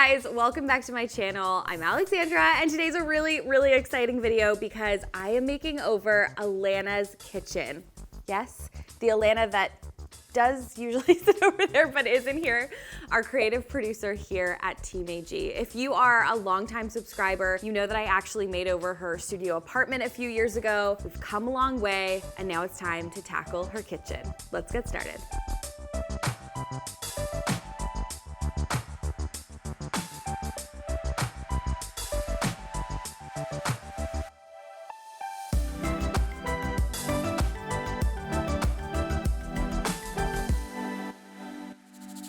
guys, welcome back to my channel. I'm Alexandra, and today's a really exciting video because I am making over Alena's kitchen. Yes, the Alena that does usually sit over there but isn't here, our creative producer here at Team AG. If you are a longtime subscriber, you know that I actually made over her studio apartment a few years ago. We've come a long way, and now it's time to tackle her kitchen. Let's get started.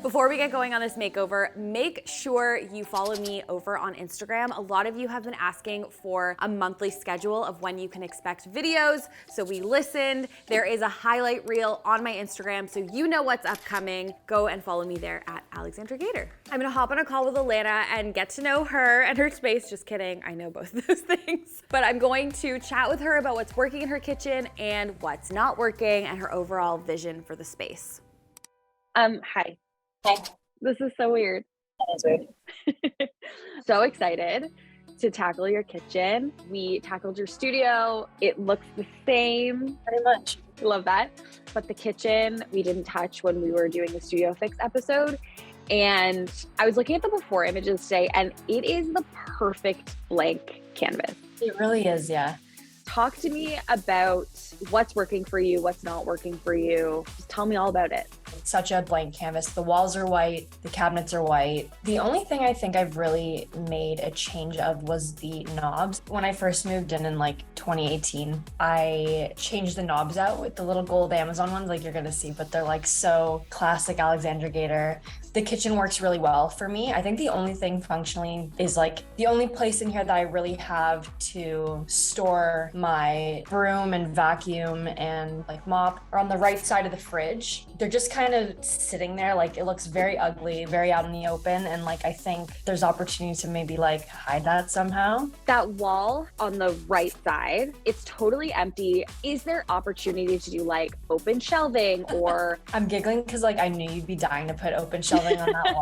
Before we get going on this makeover, make sure you follow me over on Instagram. A lot of you have been asking for a monthly schedule of when you can expect videos, so we listened. There is a highlight reel on my Instagram, so you know what's upcoming. Go and follow me there at Alexandra Gator. I'm gonna hop on a call with Alena and get to know her and her space. Just kidding, I know both of those things. But I'm going to chat with her about what's working in her kitchen and what's not working and her overall vision for the space. Hi. This is so weird. That is weird. So excited to tackle your kitchen. We tackled your studio. It looks the same. Pretty much. Love that. But the kitchen we didn't touch when we were doing the Studio Fix episode. And I was looking at the before images today, and it is the perfect blank canvas. It really is, yeah. Talk to me about what's working for you, what's not working for you. Just tell me all about it. It's such a blank canvas. The walls are white, the cabinets are white. The only thing I think I've really made a change of was the knobs. When I first moved in like 2018, I changed the knobs out with the little gold Amazon ones like you're gonna see, but they're like so classic Alexandra Gator. The kitchen works really well for me. I think the only thing functionally is like the only place in here that I really have to store my broom and vacuum and like mop are on the right side of the fridge. They're just kind of sitting there, like it looks very ugly, very out in the open, and like I think there's opportunity to maybe like hide that somehow. That wall on the right side, it's totally empty. Is there opportunity to do like open shelving or? I'm giggling because like I knew you'd be dying to put open shelving on that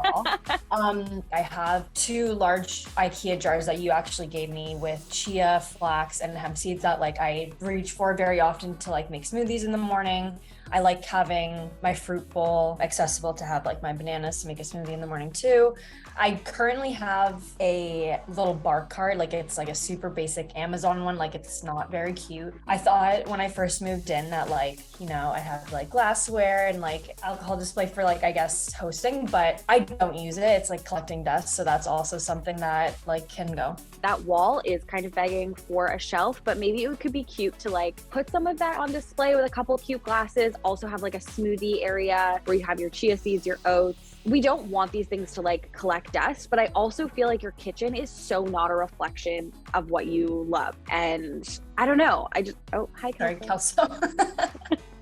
wall. I have 2 large IKEA jars that you actually gave me with chia, flax, and hemp seeds that like I reach for very often to like make smoothies in the morning. I like having my fruit bowl accessible to have like my bananas to make a smoothie in the morning too. I currently have a little bar cart, like it's like a super basic Amazon one, like it's not very cute. I thought when I first moved in that like, you know, I have like glassware and like alcohol display for like, I guess hosting, but I don't use it. It's like collecting dust. So that's also something that like can go. That wall is kind of begging for a shelf, but maybe it could be cute to like put some of that on display with a couple of cute glasses. Also have like a smoothie area where you have your chia seeds, your oats. We don't want these things to like collect dust, but I also feel like your kitchen is so not a reflection of what you love. And I don't know, oh, hi, Kelso.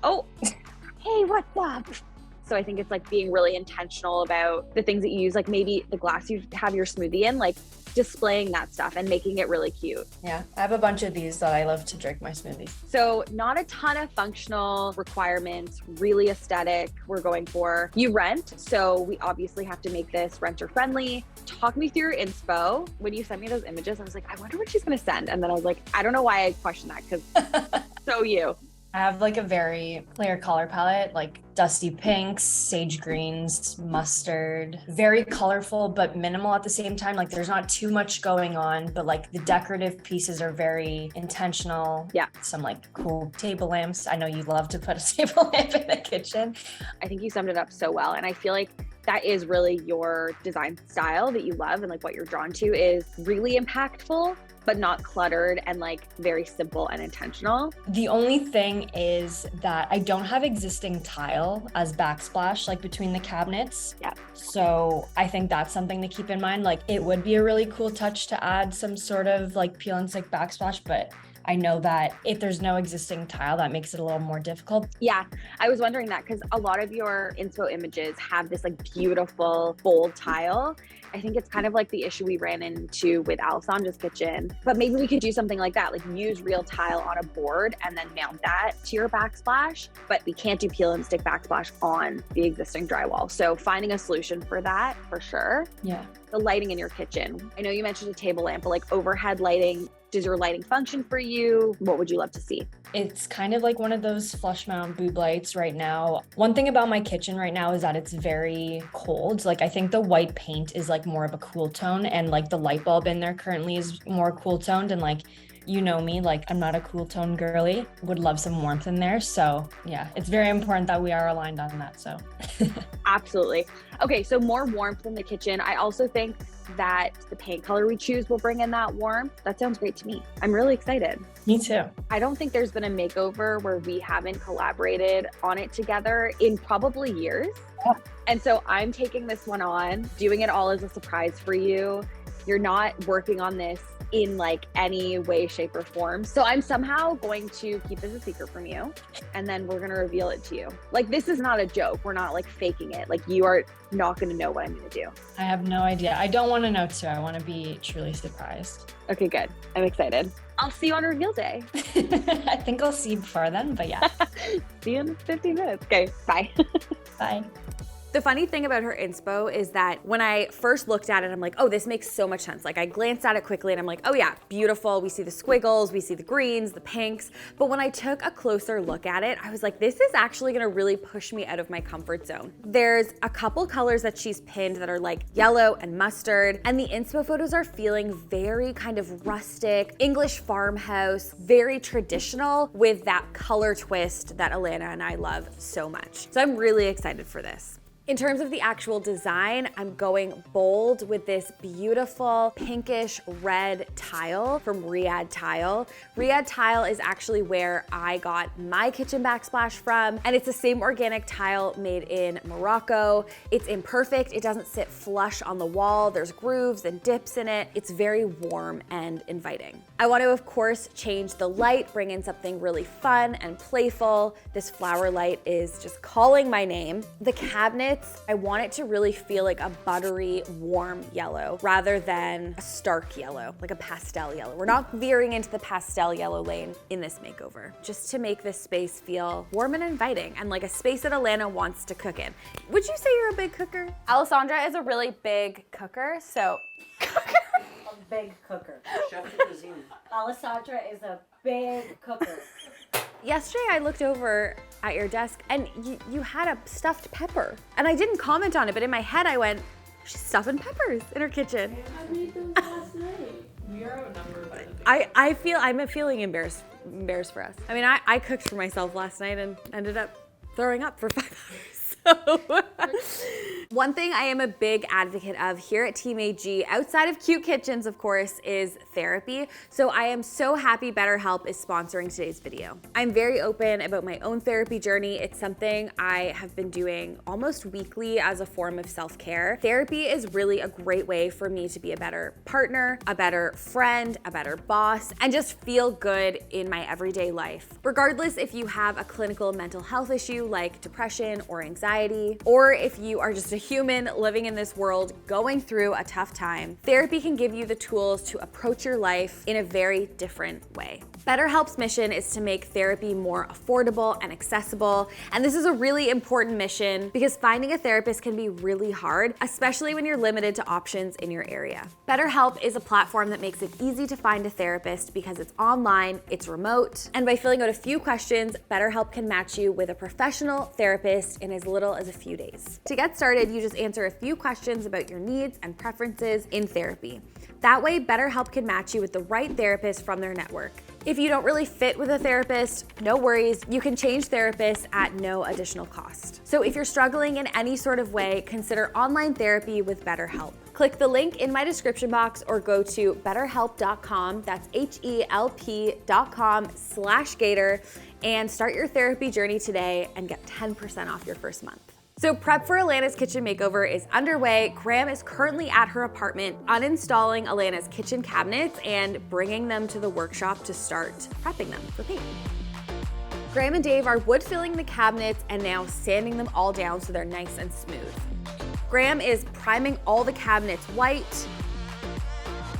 Oh, hey, what's up? So I think it's like being really intentional about the things that you use, like maybe the glass you have your smoothie in, like displaying that stuff and making it really cute. Yeah, I have a bunch of these that I love to drink my smoothies. So not a ton of functional requirements, really aesthetic we're going for. You rent, so we obviously have to make this renter friendly. Talk me through your inspo. When you sent me those images, I was like, I wonder what she's gonna send. And then I was like, I don't know why I questioned that, because so you. I have like a very clear color palette, like dusty pinks, sage greens, mustard, very colorful, but minimal at the same time. Like there's not too much going on, but like the decorative pieces are very intentional. Yeah. Some like cool table lamps. I know you love to put a table lamp in the kitchen. I think you summed it up so well. And I feel like that is really your design style that you love, and like what you're drawn to is really impactful, but not cluttered, and like very simple and intentional. The only thing is that I don't have existing tile as backsplash, like between the cabinets. Yeah. So I think that's something to keep in mind. Like it would be a really cool touch to add some sort of like peel and stick backsplash, but I know that if there's no existing tile, that makes it a little more difficult. Yeah, I was wondering that because a lot of your inspo images have this like beautiful bold tile. I think it's kind of like the issue we ran into with Alessandra's kitchen, but maybe we could do something like that, like use real tile on a board and then mount that to your backsplash, but we can't do peel and stick backsplash on the existing drywall. So finding a solution for that for sure. Yeah. The lighting in your kitchen. I know you mentioned a table lamp, but like overhead lighting, does your lighting function for you? What would you love to see? It's kind of like one of those flush mount boob lights right now. One thing about my kitchen right now is that it's very cold. Like I think the white paint is like more of a cool tone, and like the light bulb in there currently is more cool toned, and like, you know me, like I'm not a cool tone girly, would love some warmth in there. So yeah, it's very important that we are aligned on that. So Absolutely. Okay, so more warmth in the kitchen. I also think that the paint color we choose will bring in that warmth. That sounds great to me. I'm really excited. Me too. I don't think there's been a makeover where we haven't collaborated on it together in probably years. Yeah. And so I'm taking this one on, doing it all as a surprise for you. You're not working on this in like any way, shape, or form. So I'm somehow going to keep this a secret from you, and then we're gonna reveal it to you. Like, this is not a joke. We're not like faking it. Like, you are not gonna know what I'm gonna do. I have no idea. I don't want to know too. I want to be truly surprised. Okay, good. I'm excited. I'll see you on reveal day. I think I'll see you before then, but yeah. See you in 15 minutes. Okay, bye. Bye. The funny thing about her inspo is that when I first looked at it, I'm like, oh, this makes so much sense. Like I glanced at it quickly and I'm like, oh yeah, beautiful. We see the squiggles, we see the greens, the pinks. But when I took a closer look at it, I was like, this is actually gonna really push me out of my comfort zone. There's a couple colors that she's pinned that are like yellow and mustard, and the inspo photos are feeling very kind of rustic, English farmhouse, very traditional with that color twist that Alena and I love so much. So I'm really excited for this. In terms of the actual design, I'm going bold with this beautiful pinkish red tile from Riyadh Tile. Riyadh Tile is actually where I got my kitchen backsplash from, and it's the same organic tile made in Morocco. It's imperfect, it doesn't sit flush on the wall, there's grooves and dips in it. It's very warm and inviting. I want to, of course, change the light, bring in something really fun and playful. This flower light is just calling my name. The cabinet, I want it to really feel like a buttery, warm yellow rather than a stark yellow, like a pastel yellow. We're not veering into the pastel yellow lane in this makeover, just to make this space feel warm and inviting and like a space that Alena wants to cook in. Would you say you're a big cooker? Alessandra is a really big cooker, so. A big cooker. Chef de cuisine. Alexandra is a big cooker. Yesterday I looked over at your desk and you had a stuffed pepper. And I didn't comment on it, but in my head I went, she's stuffing peppers in her kitchen. I made those last night. We are outnumbered by the big. I'm feeling embarrassed for us. I mean, I cooked for myself last night and ended up throwing up for 5 hours. One thing I am a big advocate of here at Team AG, outside of cute kitchens, of course, is therapy. So I am so happy BetterHelp is sponsoring today's video. I'm very open about my own therapy journey. It's something I have been doing almost weekly as a form of self-care. Therapy is really a great way for me to be a better partner, a better friend, a better boss, and just feel good in my everyday life. Regardless if you have a clinical mental health issue like depression or anxiety, or if you are just a human living in this world going through a tough time, therapy can give you the tools to approach your life in a very different way. BetterHelp's mission is to make therapy more affordable and accessible, and this is a really important mission because finding a therapist can be really hard, especially when you're limited to options in your area. BetterHelp is a platform that makes it easy to find a therapist because it's online, it's remote, and by filling out a few questions, BetterHelp can match you with a professional therapist in as little as a few days. To get started, you just answer a few questions about your needs and preferences in therapy. That way, BetterHelp can match you with the right therapist from their network. If you don't really fit with a therapist, no worries, you can change therapists at no additional cost. So if you're struggling in any sort of way, consider online therapy with BetterHelp. Click the link in my description box or go to betterhelp.com, that's HELP.com/Gator, and start your therapy journey today and get 10% off your first month. So prep for Alena's kitchen makeover is underway. Graham is currently at her apartment uninstalling Alena's kitchen cabinets and bringing them to the workshop to start prepping them for paint. Graham and Dave are wood filling the cabinets and now sanding them all down so they're nice and smooth. Graham is priming all the cabinets white.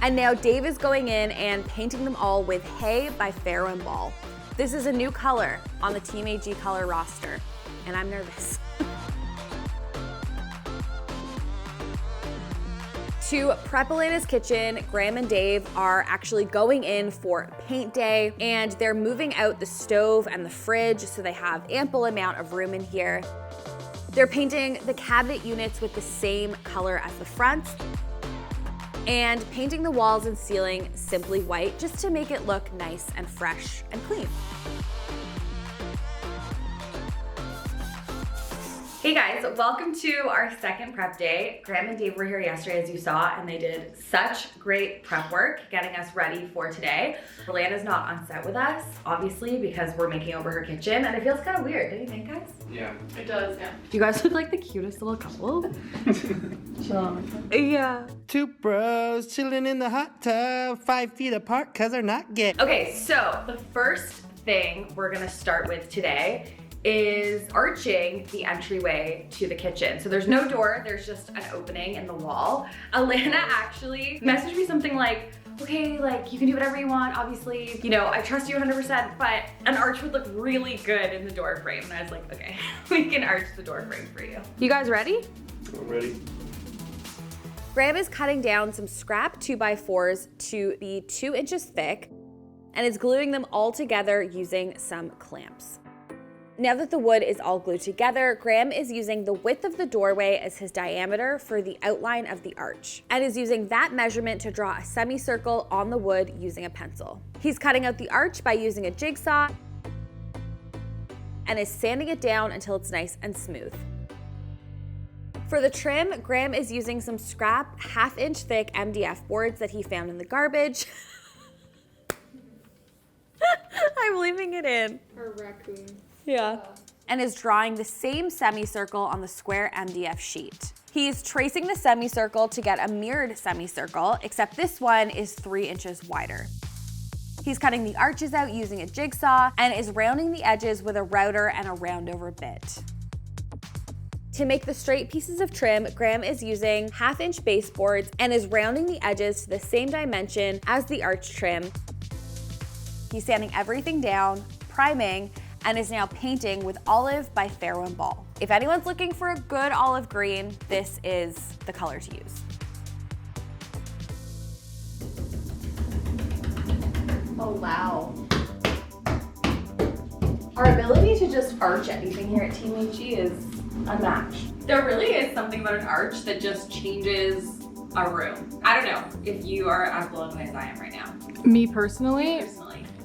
And now Dave is going in and painting them all with Hay by Farrow & Ball. This is a new color on the Team AG color roster, and I'm nervous. To prep Alena's kitchen, Graham and Dave are actually going in for paint day, and they're moving out the stove and the fridge so they have ample amount of room in here. They're painting the cabinet units with the same color as the fronts, and painting the walls and ceiling simply white just to make it look nice and fresh and clean. Hey guys, welcome to our second prep day. Graham and Dave were here yesterday, as you saw, and they did such great prep work getting us ready for today. Alena's not on set with us, obviously, because we're making over her kitchen, and it feels kind of weird, don't you think, guys? Yeah. It does, yeah. You guys look like the cutest little couple. Yeah. Two bros chilling in the hot tub, 5 feet apart cause they're not gay. Okay, so the first thing we're gonna start with today is arching the entryway to the kitchen. So there's no door, there's just an opening in the wall. Alena actually messaged me something like, okay, like you can do whatever you want, obviously, you know, I trust you 100%, but an arch would look really good in the door frame. And I was like, okay, we can arch the door frame for you. You guys ready? I'm ready. Graham is cutting down some scrap 2x4s to be 2 inches thick and is gluing them all together using some clamps. Now that the wood is all glued together, Graham is using the width of the doorway as his diameter for the outline of the arch, and is using that measurement to draw a semicircle on the wood using a pencil. He's cutting out the arch by using a jigsaw and is sanding it down until it's nice and smooth. For the trim, Graham is using some scrap 1/2 inch thick MDF boards that he found in the garbage. I'm leaving it in. Or raccoon. Yeah. And is drawing the same semicircle on the square MDF sheet. He's tracing the semicircle to get a mirrored semicircle, except this one is 3 inches wider. He's cutting the arches out using a jigsaw and is rounding the edges with a router and a roundover bit. To make the straight pieces of trim, Graham is using 1/2 inch baseboards and is rounding the edges to the same dimension as the arch trim. He's sanding everything down, priming, and is now painting with Olive by Farrow & Ball. If anyone's looking for a good olive green, this is the color to use. Oh wow. Our ability to just arch anything here at Team AG is unmatched. There really is something about an arch that just changes a room. I don't know if you are as blown away as I am right now. Me personally,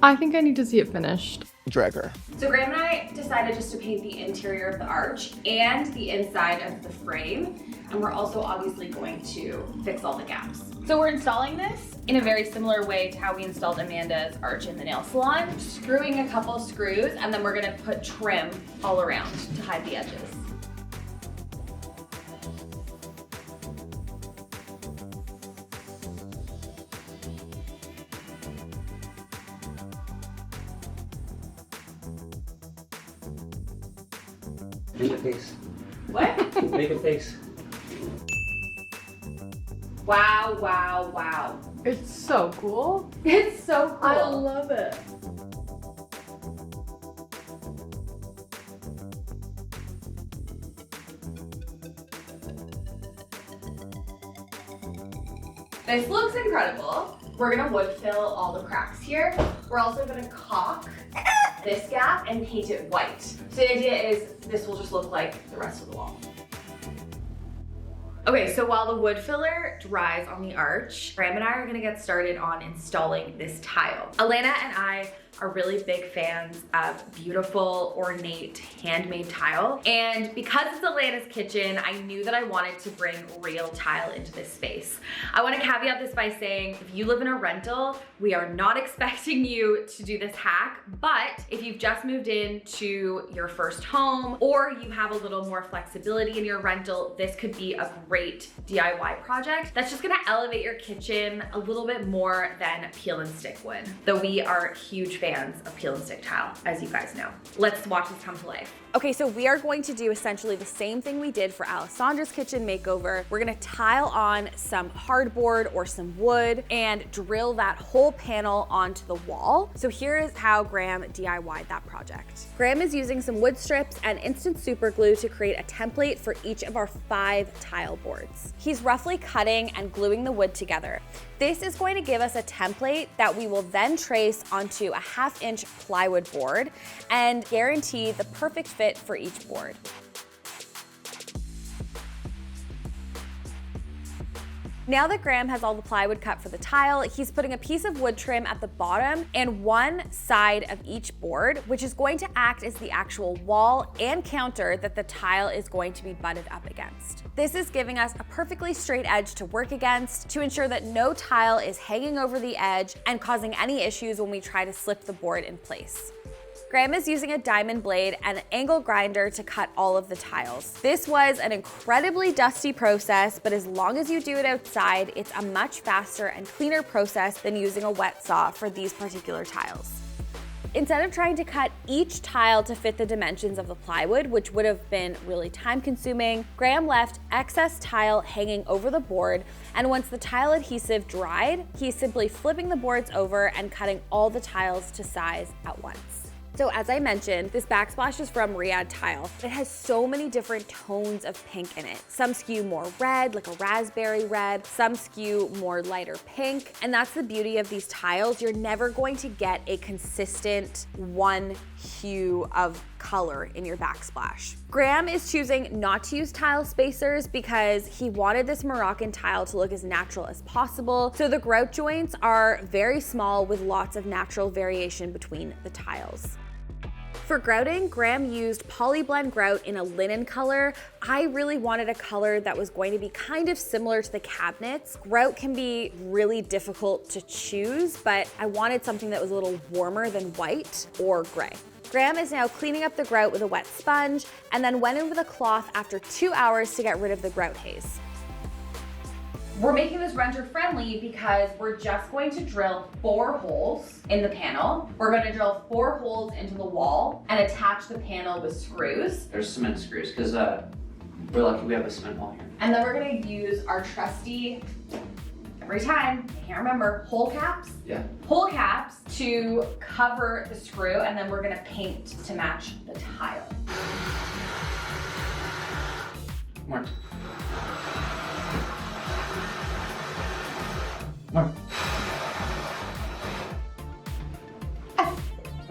I think I need to see it finished. Drag her. So Graham and I decided just to paint the interior of the arch and the inside of the frame. And we're also obviously going to fix all the gaps. So we're installing this in a very similar way to how we installed Amanda's arch in the nail salon, screwing a couple screws, and then we're gonna put trim all around to hide the edges. Make a face. What? Make a face. Wow, wow, wow. It's so cool. It's so cool. I love it. This looks incredible. We're gonna wood fill all the cracks here. We're also gonna caulk this gap and paint it white. So the idea is this will just look like the rest of the wall. Okay, so while the wood filler dries on the arch, Graham and I are gonna get started on installing this tile. Alena and I are really big fans of beautiful, ornate, handmade tile. And because it's Alena's kitchen, I knew that I wanted to bring real tile into this space. I wanna caveat this by saying, if you live in a rental, we are not expecting you to do this hack, but if you've just moved into your first home, or you have a little more flexibility in your rental, this could be a great DIY project that's just gonna elevate your kitchen a little bit more than peel and stick would. Though we are huge fans of peel and stick tile, as you guys know. Let's watch this come to life. Okay, so we are going to do essentially the same thing we did for Alexandra's kitchen makeover. We're gonna tile on some hardboard or some wood and drill that whole panel onto the wall. So here is how Graham DIY'd that project. Graham is using some wood strips and instant super glue to create a template for each of our 5 tile boards. He's roughly cutting and gluing the wood together. This is going to give us a template that we will then trace onto a 1/2 inch plywood board and guarantee the perfect fit for each board. Now that Graham has all the plywood cut for the tile, he's putting a piece of wood trim at the bottom and one side of each board, which is going to act as the actual wall and counter that the tile is going to be butted up against. This is giving us a perfectly straight edge to work against to ensure that no tile is hanging over the edge and causing any issues when we try to slip the board in place. Graham is using a diamond blade and an angle grinder to cut all of the tiles. This was an incredibly dusty process, but as long as you do it outside, it's a much faster and cleaner process than using a wet saw for these particular tiles. Instead of trying to cut each tile to fit the dimensions of the plywood, which would have been really time consuming, Graham left excess tile hanging over the board, and once the tile adhesive dried, he's simply flipping the boards over and cutting all the tiles to size at once. So as I mentioned, this backsplash is from Riyadh Tile. It has so many different tones of pink in it. Some skew more red, like a raspberry red, some skew more lighter pink, and that's the beauty of these tiles. You're never going to get a consistent one hue of color in your backsplash. Graham is choosing not to use tile spacers because he wanted this Moroccan tile to look as natural as possible. So the grout joints are very small with lots of natural variation between the tiles. For grouting, Graham used polyblend grout in a linen color. I really wanted a color that was going to be kind of similar to the cabinets. Grout can be really difficult to choose, but I wanted something that was a little warmer than white or gray. Graham is now cleaning up the grout with a wet sponge and then went in with a cloth after 2 hours to get rid of the grout haze. We're making this renter friendly because we're just going to drill 4 holes in the panel. We're going to drill 4 holes into the wall and attach the panel with screws. There's cement screws because we're lucky we have a cement wall here. And then we're going to use our trusty, every time, I can't remember, hole caps? Yeah. Hole caps to cover the screw, and then we're going to paint to match the tile. More. More.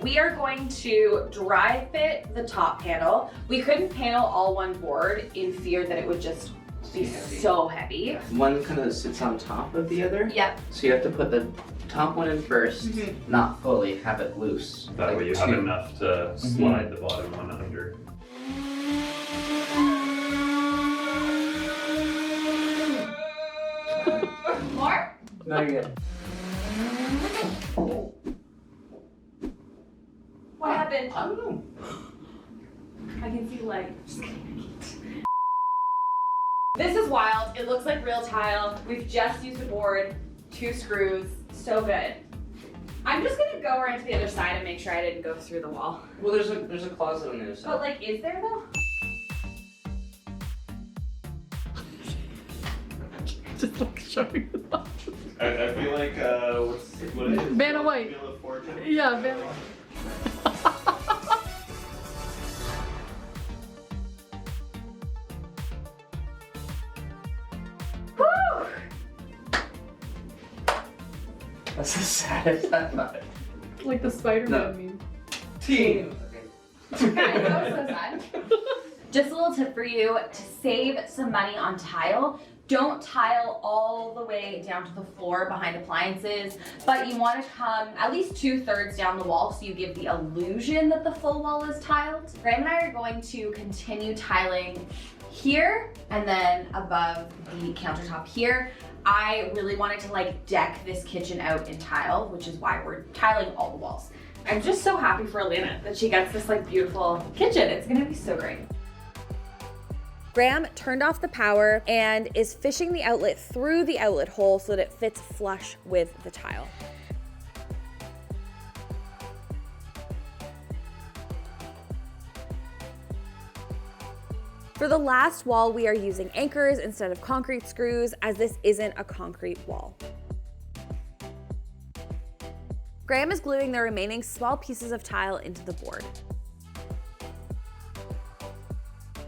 We are going to dry fit the top panel. We couldn't panel all one board in fear that it would just be so heavy. One kind of sits on top of the other. Yep. So you have to put the top one in first, not fully, have it loose. That way you have enough to slide the bottom one under. More? No, you're good. What happened? I don't know. I can see light. Just kidding. This is wild. It looks like real tile. We've just used a board, 2 screws. So good. I'm just gonna go around to the other side and make sure I didn't go through the wall. Well, there's a closet on the other side. But like, is there though? Just like showing the box. I feel like what is it? Vanna White. Wheel of Fortune? Yeah, Vanna. Woo! That's the saddest I thought. Like the Spider-Man No. meme. Team. Just a little tip for you to save some money on tile. Don't tile all the way down to the floor behind appliances, but you want to come at least 2/3 down the wall so you give the illusion that the full wall is tiled. Graham and I are going to continue tiling here and then above the countertop here. I really wanted to like deck this kitchen out in tile, which is why we're tiling all the walls. I'm just so happy for Alena that she gets this like beautiful kitchen. It's gonna be so great. Graham turned off the power and is fishing the outlet through the outlet hole so that it fits flush with the tile. For the last wall, we are using anchors instead of concrete screws, as this isn't a concrete wall. Graham is gluing the remaining small pieces of tile into the board.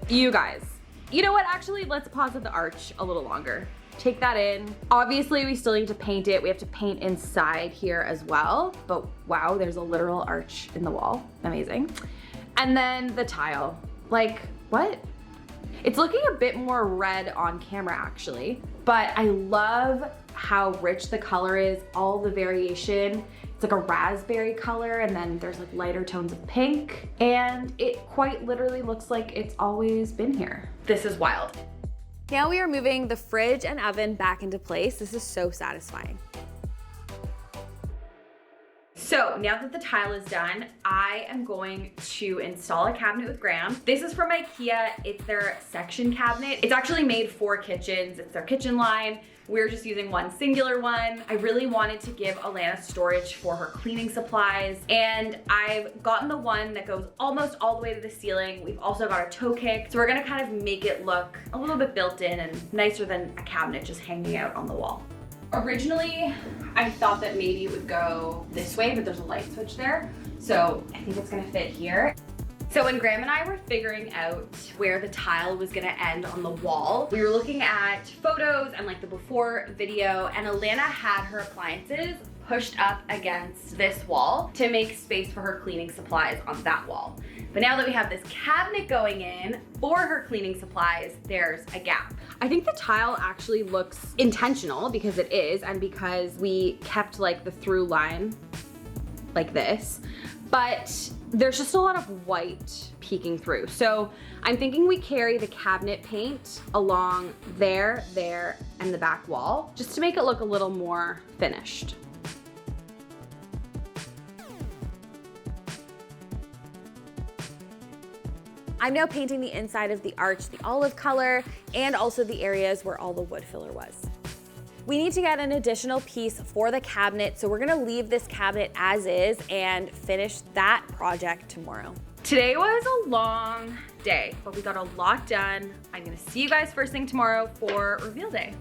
You guys, you know what? Actually, let's pause at the arch a little longer. Take that in. Obviously, we still need to paint it. We have to paint inside here as well, but wow, there's a literal arch in the wall. Amazing. And then the tile. Like, what? It's looking a bit more red on camera actually, but I love how rich the color is, all the variation. It's like a raspberry color, and then there's like lighter tones of pink, and it quite literally looks like it's always been here. This is wild. Now we are moving the fridge and oven back into place. This is so satisfying. So now that the tile is done, I am going to install a cabinet with Graham. This is from IKEA. It's their section cabinet. It's actually made for kitchens. It's their kitchen line. We're just using one singular one. I really wanted to give Alena storage for her cleaning supplies, and I've gotten the one that goes almost all the way to the ceiling. We've also got a toe kick, so we're gonna kind of make it look a little bit built in and nicer than a cabinet just hanging out on the wall. Originally, I thought that maybe it would go this way, but there's a light switch there, so I think it's gonna fit here. So when Graham and I were figuring out where the tile was gonna end on the wall, we were looking at photos and like the before video, and Alena had her appliances pushed up against this wall to make space for her cleaning supplies on that wall. But now that we have this cabinet going in for her cleaning supplies, there's a gap. I think the tile actually looks intentional because it is, and because we kept like the through line like this, but there's just a lot of white peeking through. So I'm thinking we carry the cabinet paint along there, and the back wall, just to make it look a little more finished. I'm now painting the inside of the arch the olive color, and also the areas where all the wood filler was. We need to get an additional piece for the cabinet, so we're gonna leave this cabinet as is and finish that project tomorrow. Today was a long day, but we got a lot done. I'm gonna see you guys first thing tomorrow for reveal day.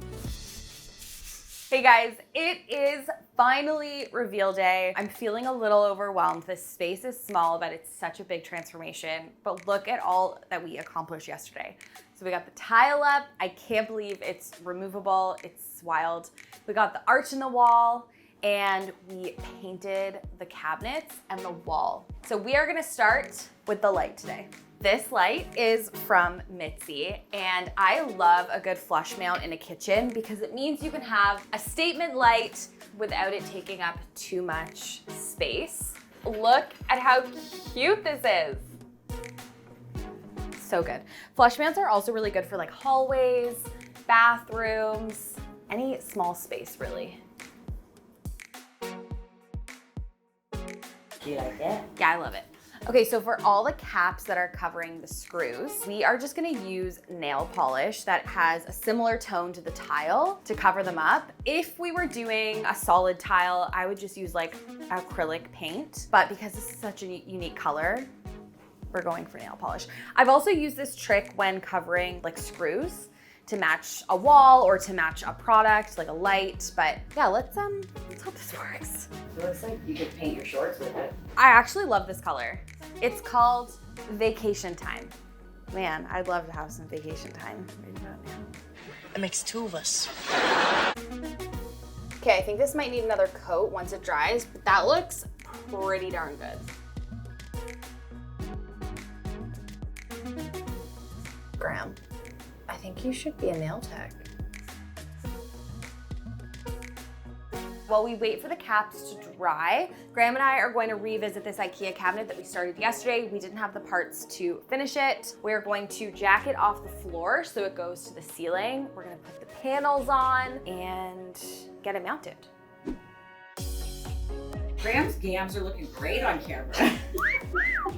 Hey guys, it is finally reveal day. I'm feeling a little overwhelmed. This space is small, but it's such a big transformation. But look at all that we accomplished yesterday. So we got the tile up. I can't believe it's removable. It's wild. We got the arch in the wall, and we painted the cabinets and the wall. So we are gonna start with the light today. This light is from Mitzi, and I love a good flush mount in a kitchen because it means you can have a statement light without it taking up too much space. Look at how cute this is. So good. Flush mounts are also really good for like hallways, bathrooms, any small space really. Do you like it? Yeah, I love it. Okay, so for all the caps that are covering the screws, we are just gonna use nail polish that has a similar tone to the tile to cover them up. If we were doing a solid tile, I would just use like acrylic paint, but because this is such a unique color, we're going for nail polish. I've also used this trick when covering like screws to match a wall or to match a product, like a light, but yeah, let's hope this works. It looks like you could paint your shorts with it. I actually love this color. It's called Vacation Time. Man, I'd love to have some vacation time right about now. It makes two of us. Okay, I think this might need another coat once it dries, but that looks pretty darn good. Graham, I think you should be a nail tech. While we wait for the caps to dry, Graham and I are going to revisit this IKEA cabinet that we started yesterday. We didn't have the parts to finish it. We're going to jack it off the floor so it goes to the ceiling. We're gonna put the panels on and get it mounted. Graham's gams are looking great on camera.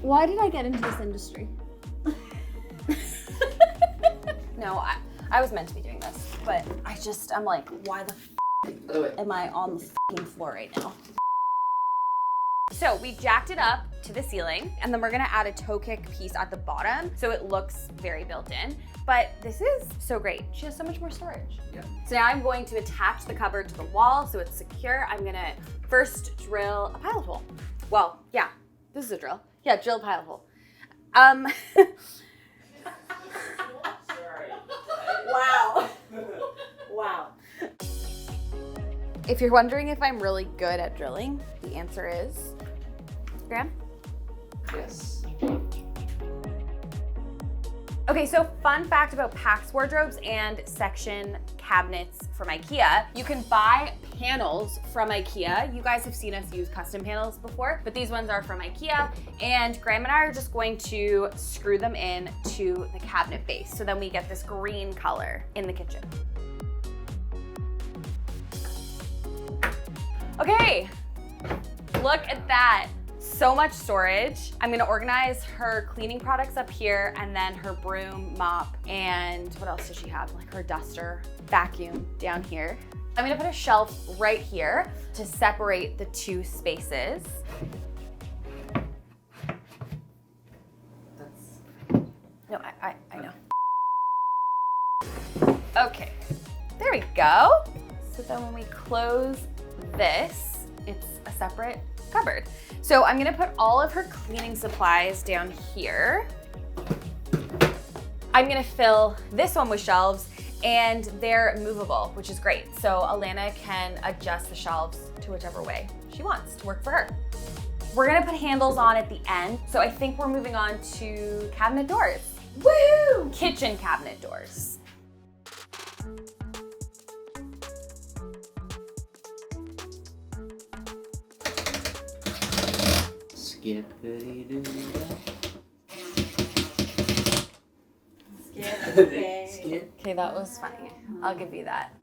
Why did I get into this industry? No, I was meant to be doing this, but I'm like, why the am I on the floor right now? So So we jacked it up to the ceiling, and then we're gonna add a toe kick piece at the bottom so it looks very built in. But this is so great. She has so much more storage. Yeah. So now I'm going to attach the cupboard to the wall so it's secure. I'm gonna first drill a pilot hole. Well, yeah, this is a drill. Yeah, drill a pilot hole. Wow. Wow. If you're wondering if I'm really good at drilling, the answer is, Graham? Yes. Okay, so fun fact about PAX wardrobes and section cabinets from IKEA. You can buy panels from IKEA. You guys have seen us use custom panels before, but these ones are from IKEA, and Graham and I are just going to screw them in to the cabinet base. So then we get this green color in the kitchen. Okay, look at that. So much storage. I'm gonna organize her cleaning products up here, and then her broom, mop, and what else does she have? Like her duster, vacuum down here. I'm gonna put a shelf right here to separate the two spaces. No, I know. Okay, there we go. So then when we close this, it's a separate cupboard. So I'm gonna put all of her cleaning supplies down here. I'm gonna fill this one with shelves, and they're movable, which is great. So Alena can adjust the shelves to whichever way she wants to work for her. We're gonna put handles on at the end. So I think we're moving on to cabinet doors. Woohoo! Kitchen cabinet doors. Skippity-doo-dah. Skip. Okay, that was funny. I'll give you that.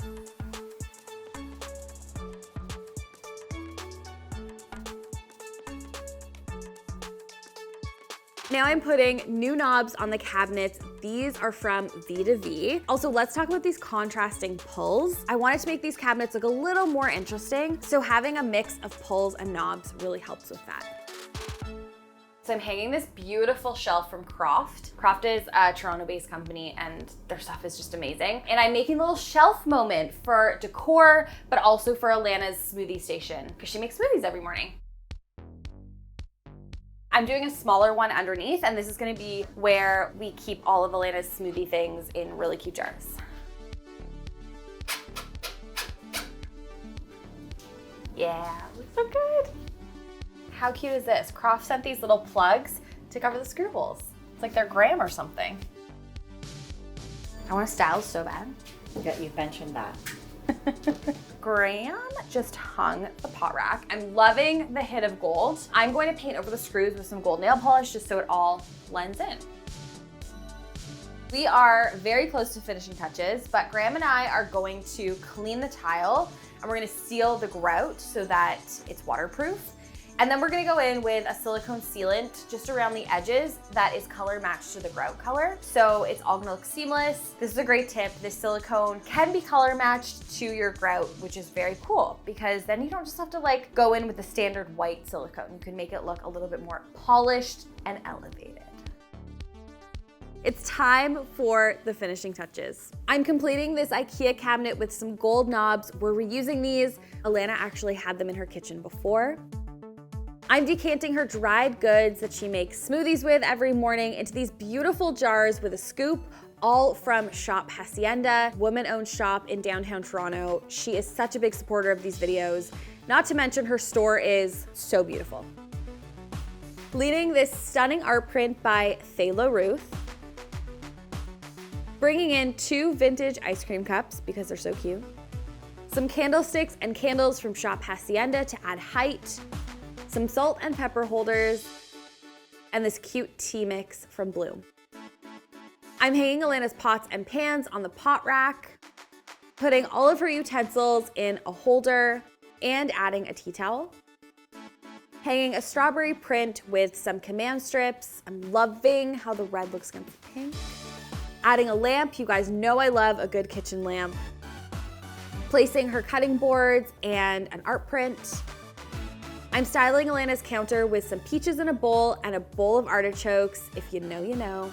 Now I'm putting new knobs on the cabinets. These are from V2V. Also, let's talk about these contrasting pulls. I wanted to make these cabinets look a little more interesting, so having a mix of pulls and knobs really helps with that. So I'm hanging this beautiful shelf from Croft. Croft is a Toronto-based company, and their stuff is just amazing. And I'm making a little shelf moment for decor, but also for Alena's smoothie station, because she makes smoothies every morning. I'm doing a smaller one underneath, and this is gonna be where we keep all of Alena's smoothie things in really cute jars. Yeah, looks so good. How cute is this? Croft sent these little plugs to cover the screw holes. It's like they're Graham or something. I want to style so bad. Yeah, you mentioned that. Graham just hung the pot rack. I'm loving the hit of gold. I'm going to paint over the screws with some gold nail polish just so it all blends in. We are very close to finishing touches, but Graham and I are going to clean the tile, and we're gonna seal the grout so that it's waterproof. And then we're gonna go in with a silicone sealant just around the edges that is color matched to the grout color. So it's all gonna look seamless. This is a great tip. This silicone can be color matched to your grout, which is very cool because then you don't just have to like go in with the standard white silicone. You can make it look a little bit more polished and elevated. It's time for the finishing touches. I'm completing this IKEA cabinet with some gold knobs. We're reusing these. Alena actually had them in her kitchen before. I'm decanting her dried goods that she makes smoothies with every morning into these beautiful jars with a scoop, all from Shop Hacienda, woman-owned shop in downtown Toronto. She is such a big supporter of these videos. Not to mention her store is so beautiful. Leading this stunning art print by Thalo Ruth. Bringing in 2 vintage ice cream cups because they're so cute. Some candlesticks and candles from Shop Hacienda to add height. Some salt and pepper holders, and this cute tea mix from Bloom. I'm hanging Alena's pots and pans on the pot rack, putting all of her utensils in a holder, and adding a tea towel. Hanging a strawberry print with some command strips. I'm loving how the red looks against the pink. Adding a lamp, you guys know I love a good kitchen lamp. Placing her cutting boards and an art print. I'm styling Alena's counter with some peaches in a bowl and a bowl of artichokes. If you know, you know.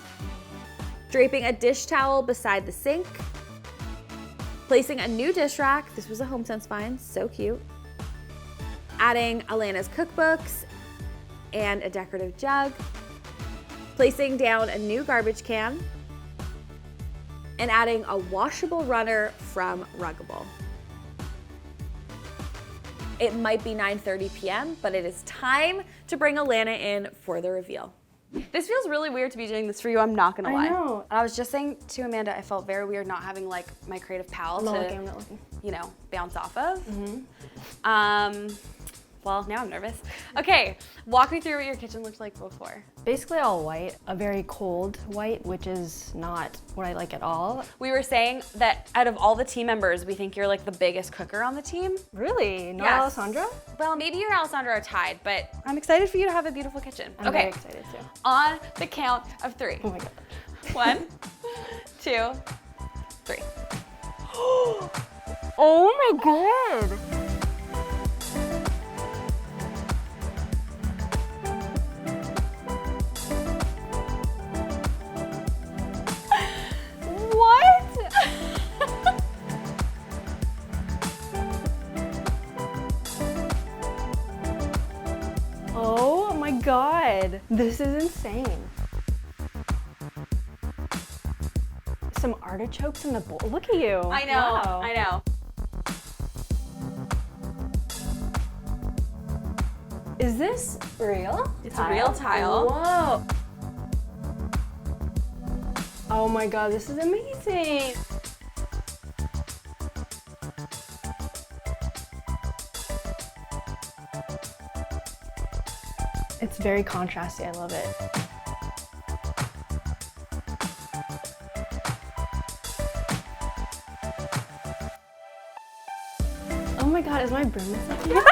Draping a dish towel beside the sink. Placing a new dish rack. This was a HomeSense find, so cute. Adding Alena's cookbooks and a decorative jug. Placing down a new garbage can. And adding a washable runner from Ruggable. It might be 9:30 p.m., but it is time to bring Alena in for the reveal. This feels really weird to be doing this for you, I'm not gonna lie. I know. I was just saying to Amanda, I felt very weird not having like my creative pal I'm not looking. you know, bounce off of. Well, now I'm nervous. Okay, walk me through what your kitchen looked like before. Basically all white, a very cold white, which is not what I like at all. We were saying that out of all the team members, we think you're like the biggest cooker on the team. Really? Not Yes. Alessandra? Well, maybe you and Alexandra are tied, but I'm excited for you to have a beautiful kitchen. I'm okay, very excited too. on the count of 3. Oh my god. 1, 2, 3. Oh my god! What? Oh my god. This is insane. Some artichokes in the bowl. Look at you. I know, Wow. I know. Is this real? It's a real tile. Whoa. Oh my god, this is amazing. It's very contrasty, I love it. Oh my god, is my broom missing?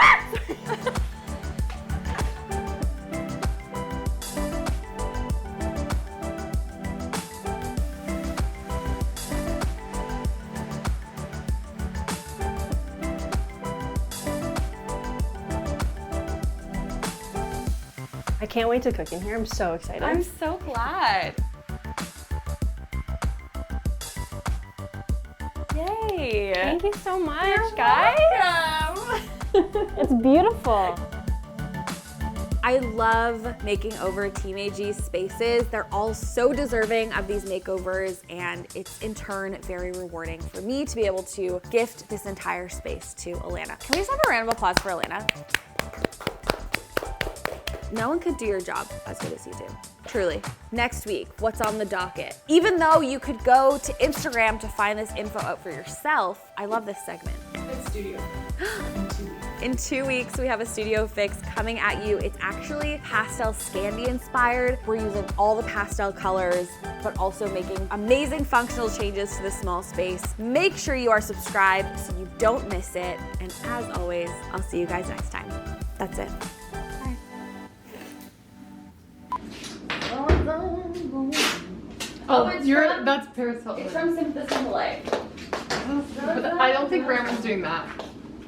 I can't wait to cook in here. I'm so excited. I'm so glad. Yay. Thank you so much, guys. Welcome. It's beautiful. I love making over Team AG's spaces. They're all so deserving of these makeovers, and it's in turn very rewarding for me to be able to gift this entire space to Alena. Can we just have a round of applause for Alena? No one could do your job as good as you do, truly. Next week, what's on the docket? Even though you could go to Instagram to find this info out for yourself, I love this segment. It's studio. In 2 weeks, we have a studio fix coming at you. It's actually pastel Scandi inspired. We're using all the pastel colors, but also making amazing functional changes to the small space. Make sure you are subscribed so you don't miss it. And as always, I'll see you guys next time. That's it. Oh, that's Paris Hilton. It's from the Simple Life. But I don't think Ramon's doing that.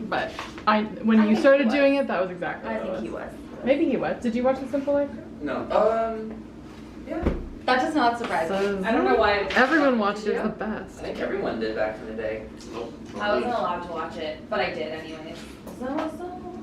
But when you started doing it, that was exactly what it was. he was. Maybe he was. Did you watch The Simple Life? No. Yeah. That does not surprise me. I don't know why. Everyone watched it. It's the best. I think everyone did back in the day. I wasn't allowed to watch it, but I did anyways. So